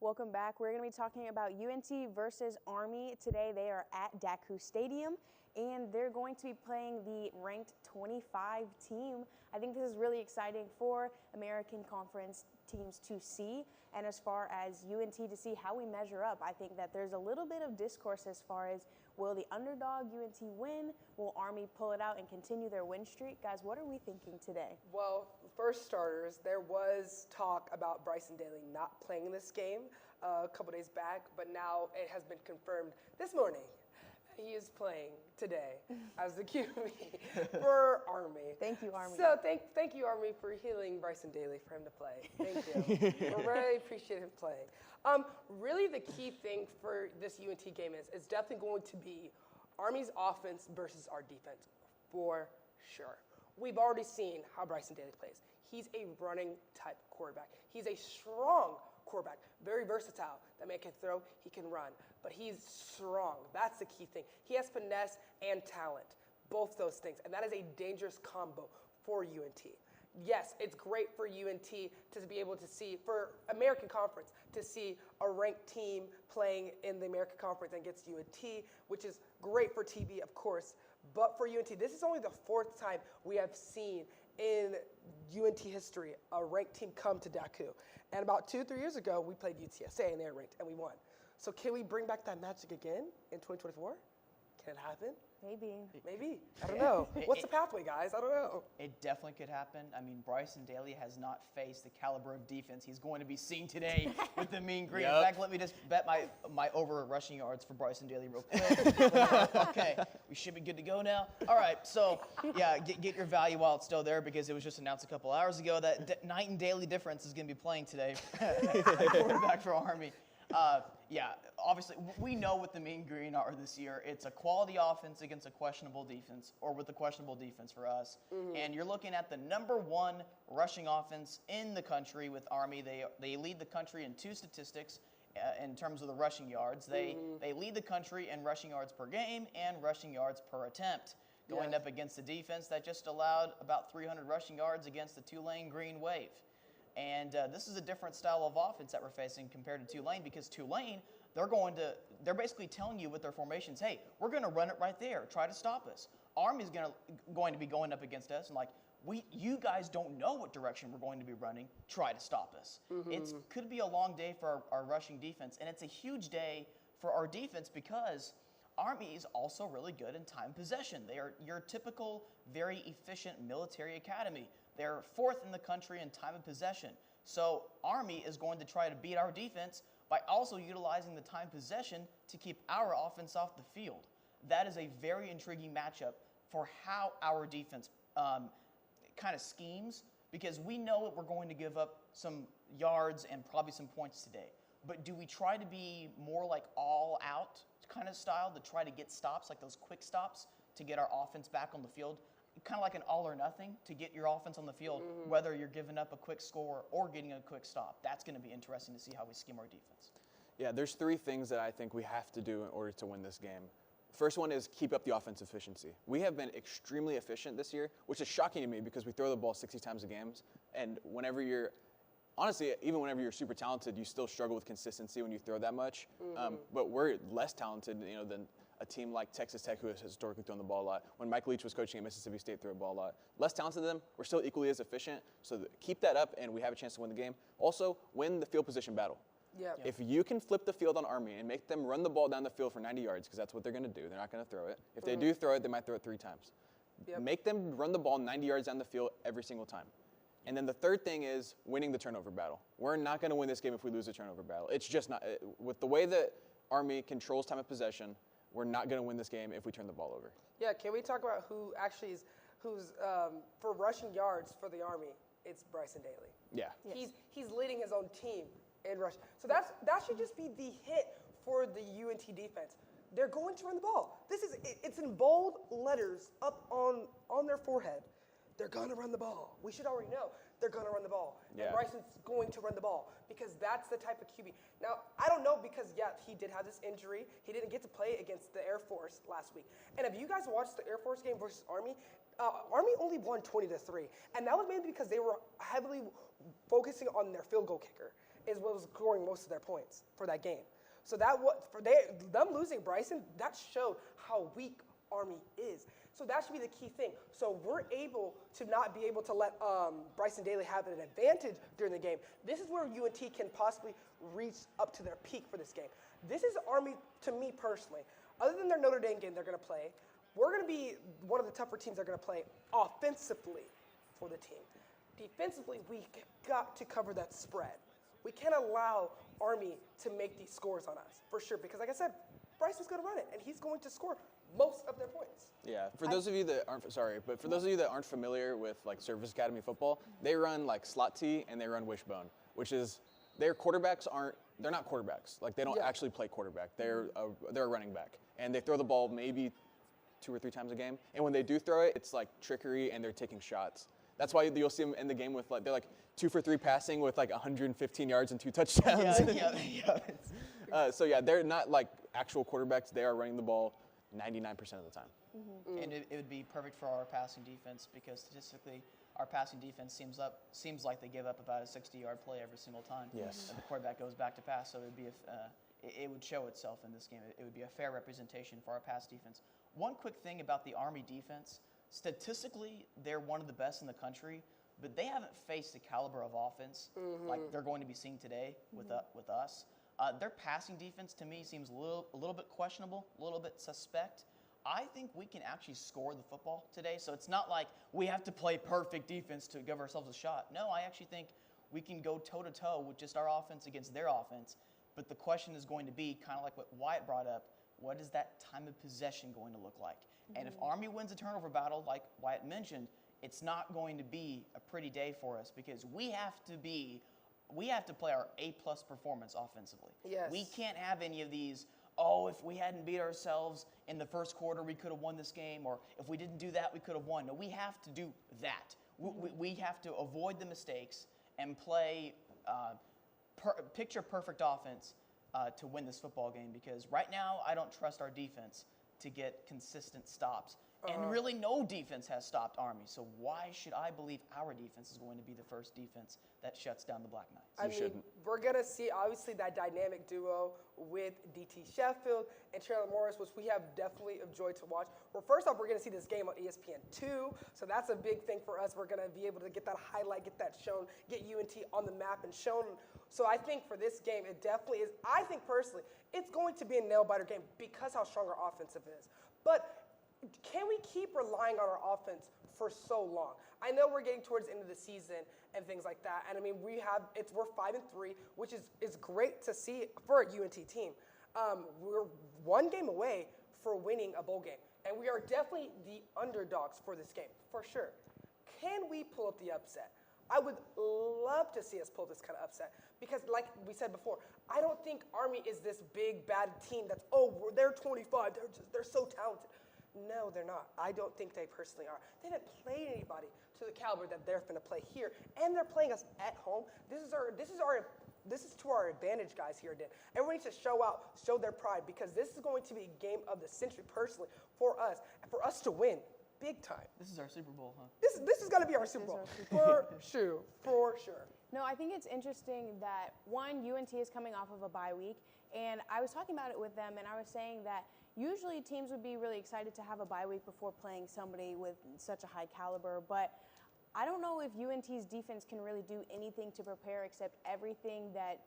Welcome back. We're going to be talking about UNT versus Army. Today they are at Daku Stadium, and they're going to be playing the ranked 25 team. I think this is really exciting for American Conference teams to see, and as far as UNT to see how we measure up. I think that there's a little bit of discourse as far as, will the underdog UNT win? Will Army pull it out and continue their win streak? Guys, what are we thinking today? Well, first starters, there was talk about Bryson Daly not playing this game a couple days back, but now it has been confirmed this morning. He is playing today as the QB for Army. Thank you, Army. So thank you, Army, for healing Bryson Daly for him to play. Thank you. We really appreciate him playing. Really, the key thing for this UNT game is definitely going to be Army's offense versus our defense, for sure. We've already seen how Bryson Daly plays. He's a running type quarterback. He's a strong quarterback, very versatile. That man can throw, he can run, but he's strong. That's the key thing. He has finesse and talent, both those things, and that is a dangerous combo for UNT. Yes, it's great for UNT to be able to see, for American Conference, to see a ranked team playing in the American Conference against UNT, which is great for TV, of course, But for UNT, this is only the 4th time we have seen in UNT history a ranked team come to Daku. And about 2-3 years ago, we played UTSA and they were ranked and we won. So can we bring back that magic again in 2024? Can it happen? Maybe. Maybe. I don't know. What's the pathway, guys? I don't know. It definitely could happen. I mean, Bryson Daly has not faced the caliber of defense he's going to be seeing today with the Mean Green. In fact, let me just bet my over rushing yards for Bryson Daly real quick. Okay, we should be good to go now. All right, so yeah, get your value while it's still there because it was just announced a couple hours ago that Knight and Daly difference is going to be playing today. Quarterback for Army. Yeah, obviously, we know what the Mean Green are this year. It's a quality offense against a questionable defense, or with a questionable defense for us. And you're looking at the #1 rushing offense in the country with Army. They lead the country in 2 statistics in terms of the rushing yards. They lead the country in rushing yards per game and rushing yards per attempt, going up against the defense that just allowed about 300 rushing yards against the Tulane Green Wave. And this is a different style of offense that we're facing compared to Tulane because Tulane, they're basically telling you with their formations, hey, we're going to run it right there. Try to stop us. Army's going to be going up against us and like, you guys don't know what direction we're going to be running. Try to stop us. It could be a long day for our rushing defense, and it's a huge day for our defense because Army is also really good in time possession. They are your typical, very efficient military academy. They're 4th in the country in time of possession. So Army is going to try to beat our defense by also utilizing the time possession to keep our offense off the field. That is a very intriguing matchup for how our defense kind of schemes because we know that we're going to give up some yards and probably some points today. But do we try to be more like all out kind of style to try to get stops, like those quick stops to get our offense back on the field? Kind of like an all or nothing to get your offense on the field, whether you're giving up a quick score or getting a quick stop. That's going to be interesting to see how we scheme our defense. Yeah, there's 3 things that I think we have to do in order to win this game. First one is keep up the offensive efficiency. We have been extremely efficient this year, which is shocking to me because we throw the ball 60 times a game. And honestly, even whenever you're super talented, you still struggle with consistency when you throw that much. But we're less talented, than a team like Texas Tech, who has historically thrown the ball a lot. When Mike Leach was coaching at Mississippi State, threw the ball a lot. Less talented than them, we're still equally as efficient. So keep that up, and we have a chance to win the game. Also, win the field position battle. If you can flip the field on Army and make them run the ball down the field for 90 yards, because that's what they're going to do. They're not going to throw it. If they do throw it, they might throw it 3 times. Make them run the ball 90 yards down the field every single time. And then the third thing is winning the turnover battle. We're not going to win this game if we lose a turnover battle. It's just not. With the way that Army controls time of possession, we're not going to win this game if we turn the ball over. Yeah, can we talk about who's for rushing yards for the Army? It's Bryson Daly. Yeah. He's leading his own team in rush. So that should just be the hit for the UNT defense. They're going to run the ball. It's in bold letters up on their forehead. They're going to run the ball. We should already know they're going to run the ball. Yeah. And Bryson's going to run the ball because that's the type of QB. Now, I don't know because, he did have this injury. He didn't get to play against the Air Force last week. And if you guys watched the Air Force game versus Army, Army only won 20-3. And that was mainly because they were heavily focusing on their field goal kicker is what was scoring most of their points for that game. So them losing Bryson, that showed how weak Army is. So that should be the key thing. So we're able to not be able to let Bryson Daly have an advantage during the game. This is where UNT can possibly reach up to their peak for this game. This is Army, to me personally. Other than their Notre Dame game they're going to play, we're going to be one of the tougher teams they're going to play offensively for the team. Defensively, we got to cover that spread. We can't allow Army to make these scores on us, for sure. Because like I said, Bryson's going to run it, and he's going to score most of their points. Yeah, for those of you that aren't familiar with like Service Academy football, they run like slot T and they run wishbone, which is they're not quarterbacks. Like they don't actually play quarterback. They're a running back, and they throw the ball maybe 2 or 3 times a game. And when they do throw it, it's like trickery and they're taking shots. That's why you'll see them in the game with they're 2 for 3 passing with 115 yards and 2 touchdowns. So they're not like actual quarterbacks. They are running the ball 99% of the time. And it would be perfect for our passing defense because statistically, our passing defense seems like they give up about a 60-yard play every single time. Yes. And the quarterback goes back to pass, so it would be it would show itself in this game. It would be a fair representation for our pass defense. One quick thing about the Army defense, statistically, they're one of the best in the country, but they haven't faced the caliber of offense like they're going to be seeing today with us. Their passing defense, to me, seems a little bit questionable, a little bit suspect. I think we can actually score the football today, so it's not like we have to play perfect defense to give ourselves a shot. No, I actually think we can go toe-to-toe with just our offense against their offense, but the question is going to be kind of like what Wyatt brought up, what is that time of possession going to look like? And if Army wins a turnover battle, like Wyatt mentioned, it's not going to be a pretty day for us because we have to play our A-plus performance offensively. Yes. We can't have any of these, oh, if we hadn't beat ourselves in the first quarter, we could have won this game, or if we didn't do that, we could have won. No, we have to do that. We have to avoid the mistakes and play picture-perfect offense to win this football game because right now I don't trust our defense to get consistent stops. And really no defense has stopped Army, so why should I believe our defense is going to be the first defense that shuts down the Black Knights? I mean, we're going to see, obviously, that dynamic duo with DT Sheffield and Chandler Morris, which we have definitely enjoyed to watch. Well, first off, we're going to see this game on ESPN2, so that's a big thing for us. We're going to be able to get that highlight, get that shown, get UNT on the map and shown. So I think for this game, it definitely is. I think, personally, it's going to be a nail-biter game because how strong our offensive is. But can we keep relying on our offense for so long? I know we're getting towards the end of the season and things like that, and I mean we're 5-3, which is great to see for a UNT team. We're one game away for winning a bowl game, and we are definitely the underdogs for this game for sure. Can we pull up the upset? I would love to see us pull this kind of upset because, like we said before, I don't think Army is this big bad team that's they're 25, they're so talented. No, they're not. I don't think they personally are. They haven't played anybody to the caliber that they're going to play here, and they're playing us at home. This is to our advantage, guys. Here, Dan. Everyone needs to show their pride because this is going to be a game of the century, personally, for us to win, big time. This is our Super Bowl, huh? This is going to be our Super Bowl for sure. No, I think it's interesting that UNT is coming off of a bye week, and I was talking about it with them, and I was saying that usually teams would be really excited to have a bye week before playing somebody with such a high caliber, but I don't know if UNT's defense can really do anything to prepare except everything that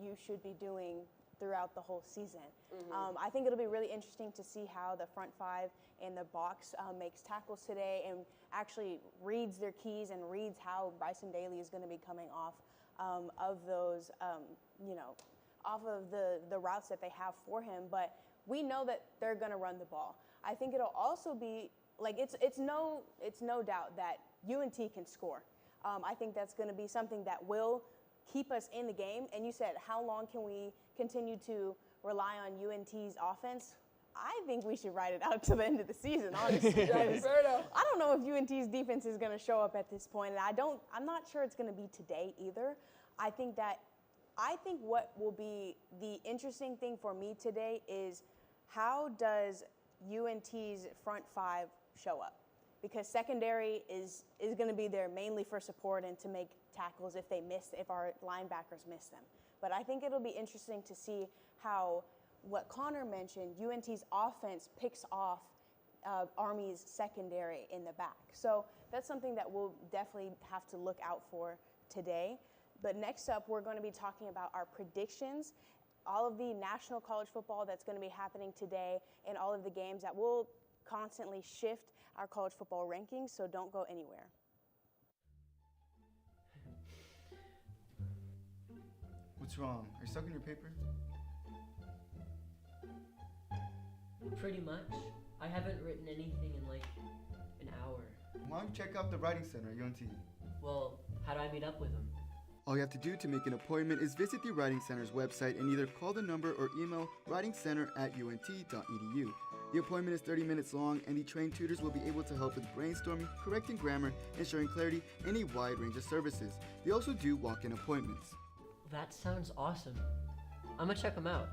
you should be doing throughout the whole season. I think it'll be really interesting to see how the front five and the box makes tackles today and actually reads their keys and reads how Bryson Daly is going to be coming off of those, off of the routes that they have for him. But we know that they're going to run the ball. I think it'll also be like it's no doubt that UNT can score. I think that's going to be something that will keep us in the game. And you said, how long can we continue to rely on UNT's offense? I think we should ride it out to the end of the season, honestly. Fair enough. I don't know if UNT's defense is going to show up at this point, and I'm not sure it's going to be today either. I think what will be the interesting thing for me today is how does UNT's front five show up? Because secondary is going to be there mainly for support and to make tackles if our linebackers miss them. But I think it'll be interesting to see how what Connor mentioned, UNT's offense picks off Army's secondary in the back. So that's something that we'll definitely have to look out for today. But next up, we're going to be talking about our predictions, all of the national college football that's going to be happening today, and all of the games that will constantly shift our college football rankings, so don't go anywhere. What's wrong? Are you stuck in your paper? Pretty much. I haven't written anything in like an hour. Why don't you check out the Writing Center at UNT? Well, how do I meet up with them? All you have to do to make an appointment is visit the Writing Center's website and either call the number or email writingcenter@unt.edu. The appointment is 30 minutes long, and the trained tutors will be able to help with brainstorming, correcting grammar, ensuring clarity, and a wide range of services. They also do walk-in appointments. That sounds awesome. I'm gonna check them out.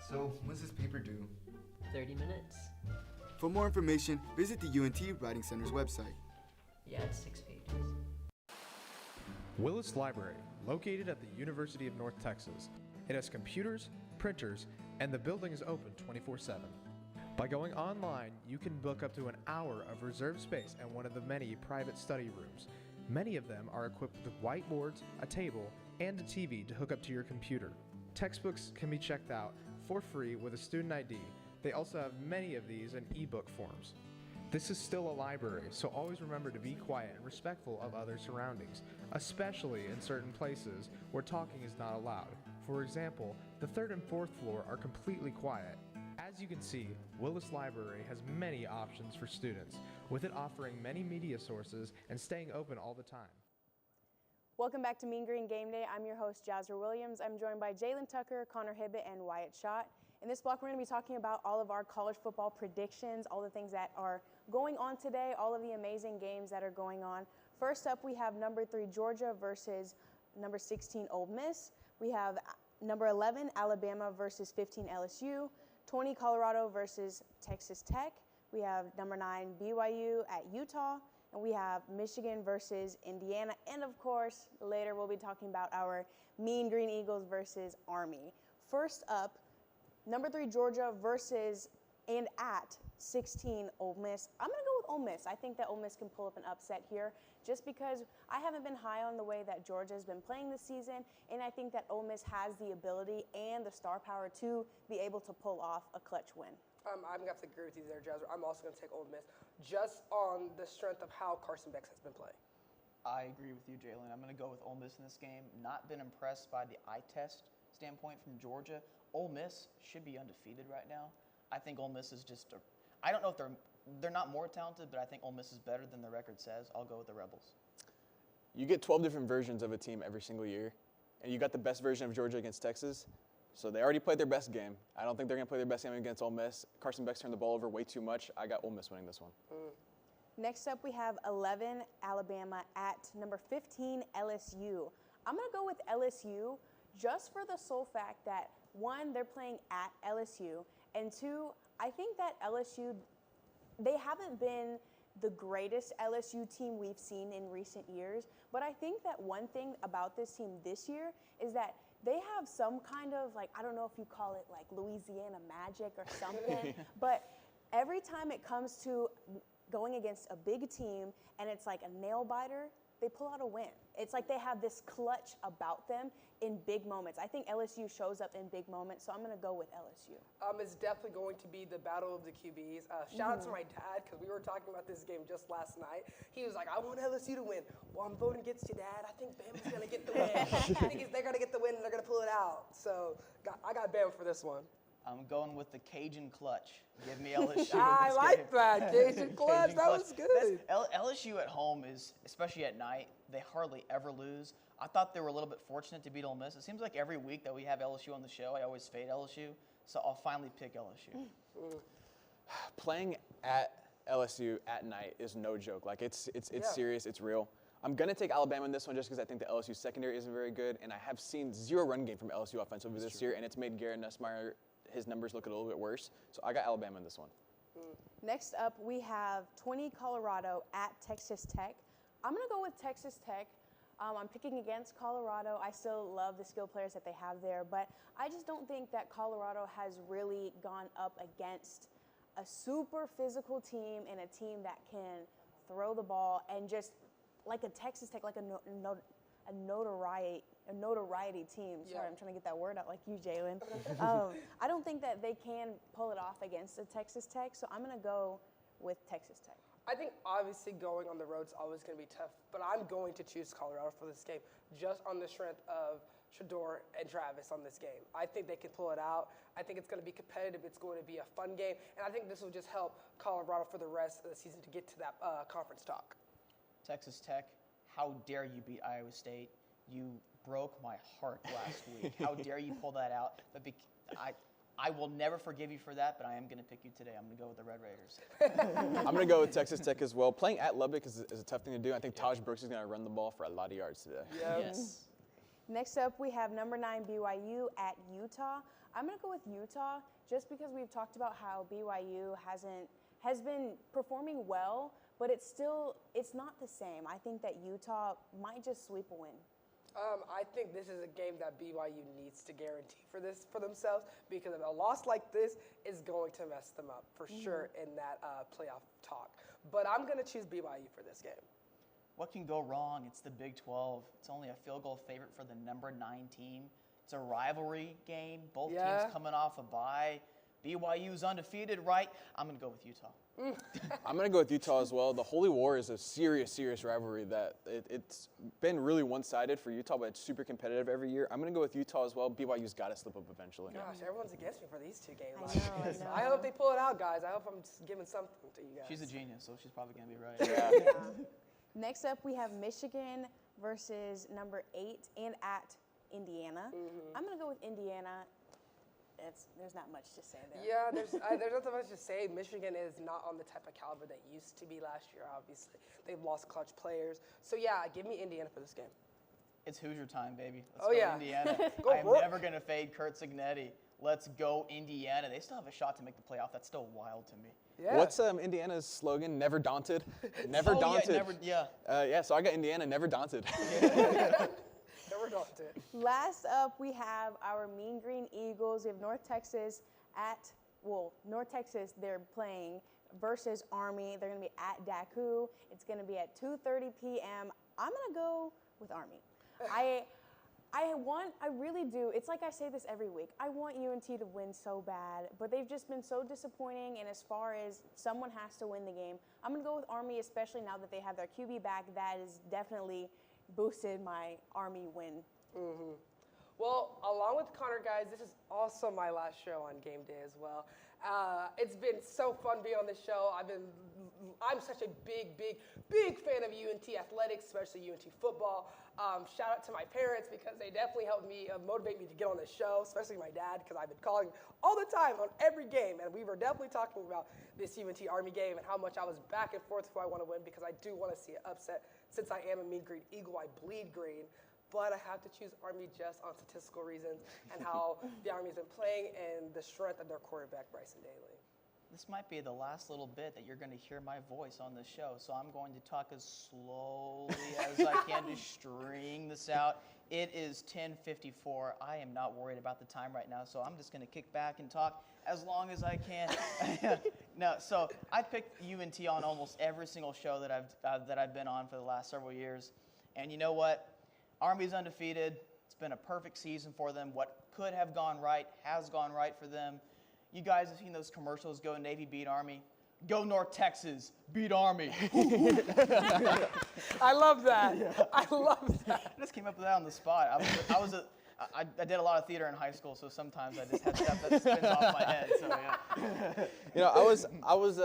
So, when's this paper due? 30 minutes. For more information, visit the UNT Writing Center's website. Yeah, it's 6 pages. Willis Library, located at the University of North Texas. It has computers, printers, and the building is open 24/7. By going online, you can book up to an hour of reserved space in one of the many private study rooms. Many of them are equipped with whiteboards, a table, and a TV to hook up to your computer. Textbooks can be checked out for free with a student ID. They also have many of these in ebook forms. This is still a library, so always remember to be quiet and respectful of other surroundings, especially in certain places where talking is not allowed. For example, the 3rd and 4th floor are completely quiet. As you can see, Willis Library has many options for students, with it offering many media sources and staying open all the time. Welcome back to Mean Green Game Day. I'm your host, Jazzer Williams. I'm joined by Jalen Tucker, Connor Hibbett, and Wyatt Schott. In this block, we're going to be talking about all of our college football predictions, all the things that are going on today, all of the amazing games that are going on. First up, we have number 3 Georgia versus number 16 Ole Miss. We have number 11 Alabama versus 15 LSU, 20 Colorado versus Texas Tech. We have number 9 BYU at Utah, and we have Michigan versus Indiana. And of course, later we'll be talking about our Mean Green Eagles versus Army. First up, number 3 Georgia versus and at 16 Ole Miss. I'm going to go with Ole Miss. I think that Ole Miss can pull up an upset here just because I haven't been high on the way that Georgia has been playing this season, and I think that Ole Miss has the ability and the star power to be able to pull off a clutch win. I'm going to have to agree with you there, Jazzer. I'm also going to take Ole Miss just on the strength of how Carson Beck has been playing. I agree with you, Jalen. I'm going to go with Ole Miss in this game. Not been impressed by the eye test standpoint from Georgia. Ole Miss should be undefeated right now. I think Ole Miss is just I don't know if they're not more talented, but I think Ole Miss is better than the record says. I'll go with the Rebels. You get 12 different versions of a team every single year, and you got the best version of Georgia against Texas. So they already played their best game. I don't think they're going to play their best game against Ole Miss. Carson Beck's turned the ball over way too much. I got Ole Miss winning this one. Next up, we have 11 Alabama at number 15 LSU. I'm going to go with LSU just for the sole fact that, 1, they're playing at LSU, and 2, I think that LSU, they haven't been the greatest LSU team we've seen in recent years, but I think that one thing about this team this year is that they have some kind of, like, I don't know if you call it like Louisiana magic or something, but every time it comes to going against a big team and it's like a nail biter, they pull out a win. It's like they have this clutch about them in big moments. I think LSU shows up in big moments, so I'm going to go with LSU. It's definitely going to be the battle of the QBs. Shout out to my dad, because we were talking about this game just last night. He was like, I want LSU to win. Well, I'm voting against you, Dad. I think Bama's going to get the win. I think they're going to get the win, and they're going to pull it out. So I got Bama for this one. I'm going with the Cajun clutch. Give me LSU. I like that. Cajun clutch. That was good. LSU at home is, especially at night, they hardly ever lose. I thought they were a little bit fortunate to beat Ole Miss. It seems like every week that we have LSU on the show, I always fade LSU. So I'll finally pick LSU. Playing at LSU at night is no joke. Like, it's serious. It's real. I'm going to take Alabama in this one just because I think the LSU secondary isn't very good, and I have seen 0 run game from LSU offensively this year, and it's made Garrett Nussmeier, his numbers look a little bit worse. So I got Alabama in this one. Next up, we have 20 Colorado at Texas Tech. I'm going to go with Texas Tech. I'm picking against Colorado. I still love the skill players that they have there, but I just don't think that Colorado has really gone up against a super physical team and a team that can throw the ball and just like a Texas Tech, like a notoriety team. Sorry, I'm trying to get that word out like you, Jalen. I don't think that they can pull it off against a Texas Tech, so I'm going to go with Texas Tech. I think obviously going on the road is always going to be tough, but I'm going to choose Colorado for this game just on the strength of Shador and Travis on this game. I think they can pull it out. I think it's going to be competitive. It's going to be a fun game, and I think this will just help Colorado for the rest of the season to get to that conference talk. Texas Tech, how dare you beat Iowa State? You broke my heart last week. How dare you pull that out? But I will never forgive you for that, but I am going to pick you today. I'm going to go with the Red Raiders. I'm going to go with Texas Tech as well. Playing at Lubbock is a tough thing to do. I think Taj Brooks is going to run the ball for a lot of yards today. Yes. Next up, we have number 9 BYU at Utah. I'm going to go with Utah just because we've talked about how BYU has been performing well, but it's not the same. I think that Utah might just sweep a win. I think this is a game that BYU needs to guarantee for themselves, because a loss like this is going to mess them up for sure in that playoff talk. But I'm going to choose BYU for this game. What can go wrong? It's the Big 12. It's only a field goal favorite for the number 9 team. It's a rivalry game. Both teams coming off a bye. BYU's undefeated, right? I'm going to go with Utah. I'm going to go with Utah as well. The Holy War is a serious rivalry that it's been really one-sided for Utah, but it's super competitive every year. I'm going to go with Utah as well. BYU's got to slip up eventually. Gosh, everyone's against me for these two games. I hope they pull it out, guys. I hope I'm just giving something to you guys. She's a genius, so she's probably going to be right. Yeah. Next up, we have Michigan versus number 8 and at Indiana. I'm going to go with Indiana. There's not much to say there. Yeah, there's not much to say. Michigan is not on the type of caliber they used to be last year, obviously. They've lost clutch players. So, yeah, give me Indiana for this game. It's Hoosier time, baby. Let's go Indiana. I am never going to fade Kurt Signetti. Let's go Indiana. They still have a shot to make the playoff. That's still wild to me. Yeah. What's Indiana's slogan? Never daunted? Never daunted. So I got Indiana, never daunted. Last up, we have our Mean Green Eagles. We have North Texas North Texas, they're playing versus Army. They're going to be at Daku. It's going to be at 2:30 p.m. I'm going to go with Army. I really do. It's like I say this every week. I want UNT to win so bad, but they've just been so disappointing. And as far as someone has to win the game, I'm going to go with Army, especially now that they have their QB back. That has definitely boosted my Army win. Well, along with Connor, guys, this is also my last show on game day as well. It's been so fun being on this show. I'm such a big fan of UNT athletics, especially UNT football. Shout out to my parents, because they definitely helped me motivate me to get on this show, especially my dad, because I've been calling all the time on every game. And we were definitely talking about this UNT Army game and how much I was back and forth who I want to win, because I do want to see it upset. Since I am a Mean Green Eagle, I bleed green. But I have to choose Army just on statistical reasons and how the Army's been playing and the strength of their quarterback, Bryson Daly. This might be the last little bit that you're going to hear my voice on the show, so I'm going to talk as slowly as I can to string this out. It is 10:54. I am not worried about the time right now, so I'm just going to kick back and talk as long as I can. No, so I picked UNT on almost every single show that I've been on for the last several years, and you know what? Army's undefeated. It's been a perfect season for them. What could have gone right has gone right for them. You guys have seen those commercials, go Navy, beat Army. Go North Texas, beat Army. I love that. I love that. I just came up with that on the spot. I did a lot of theater in high school, so sometimes I just had stuff that spins off my head. So yeah. I was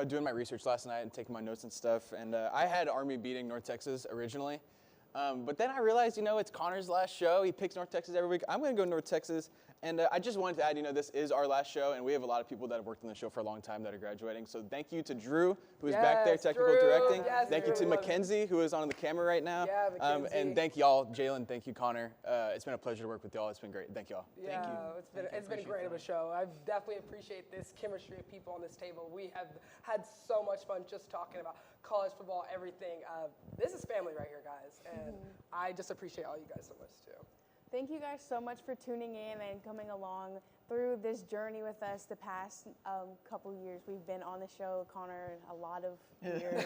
doing my research last night and taking my notes and stuff, and I had Army beating North Texas originally. But then I realized, it's Connor's last show. He picks North Texas every week. I'm going to go North Texas. And I just wanted to add, this is our last show, and we have a lot of people that have worked on the show for a long time that are graduating. So thank you to Drew, who is back there, technical directing. Yes, thank you to Mackenzie, who is on the camera right now. Yeah, Mackenzie. And thank y'all, Jalen. Thank you, Connor. It's been a pleasure to work with y'all. It's been great. Thank y'all. Yeah, it's been great of a show. I definitely appreciate this chemistry of people on this table. We have had so much fun just talking about college football, everything. This is family right here, guys, and I just appreciate all you guys so much too. Thank you guys so much for tuning in and coming along through this journey with us the past couple years. We've been on the show, Connor, a lot of years.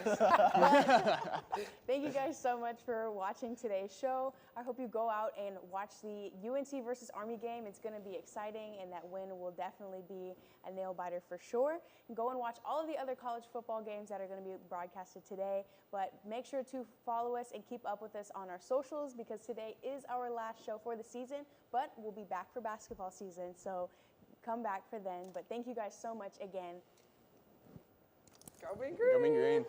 Thank you guys so much for watching today's show. I hope you go out and watch the UNT versus Army game. It's going to be exciting, and that win will definitely be a nail-biter for sure. And go and watch all of the other college football games that are going to be broadcasted today. But make sure to follow us and keep up with us on our socials, because today is our last show for the season, but we'll be back for basketball season. So come back for then. But thank you guys so much again. Go Mean Green. Go Mean Green.